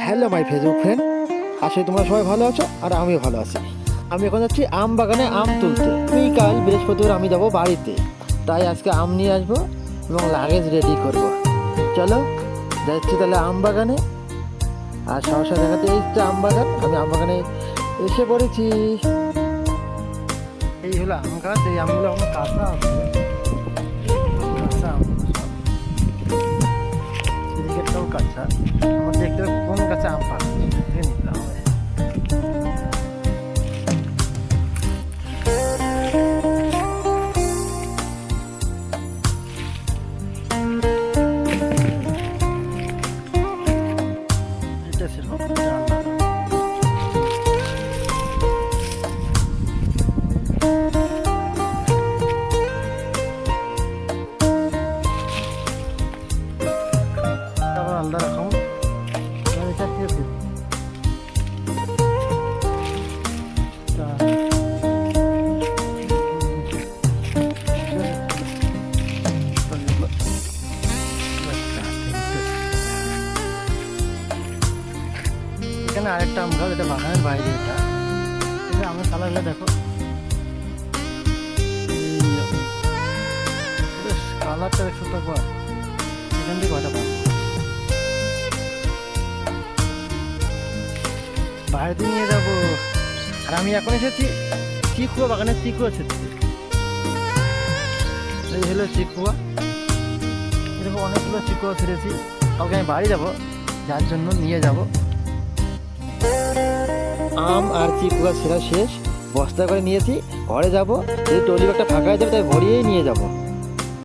Hello my Facebook friend, আসলে তোমরা সবাই ভালো আছো আর আমিও ভালো আছি। আমি এখন যাচ্ছি আম বাগানে আম তুলতে। কাল বৃহস্পতিবার আমি যাবো বাড়িতে, তাই আজকে আম নিয়ে আসবো এবং লাগেজ রেডি করব। চলো যাচ্ছি তাহলে আম বাগানে। আর সরাসরি দেখাতে এইটা আম বাগান, আমি আম বাগানে এসে পড়েছি। এই হলো আম গাছ, এই আমগুলো আমার কাঁচা আছে, কাঁচা আম সব। সেদিকেরটাও কাঁচা, আমার দেখতে হবে কোন গাছে আম পাবে দেখে নিতে হবে। এটা সেরকম আলাদা রকম। এটা কি এখানে আরেকটা আম গাছ, এটা বাগানের বাইরে। এটা আমের কালারটা দেখো, বেশ কালারটা দেখো তো একবার। এখান থেকে কয়টা পাবো, বাইরেতে নিয়ে যাবো। আর আমি এখন এসেছি চিকুয়া বাগানে, চিকুয়া এসেছি। এই হলো চিকুয়া, এরকম অনেকগুলো চিকুয়া ছেড়েছি। কালকে আমি বাড়ি যাবো, যার জন্য নিয়ে যাব। আম আর চিকুয়া ছেঁড়া শেষ, বস্তা করে নিয়েছি, ঘরে যাব। এই ট্রলি ব্যাগটা ফাঁকা হয়ে যাবে, তাই ভরিয়েই নিয়ে যাব।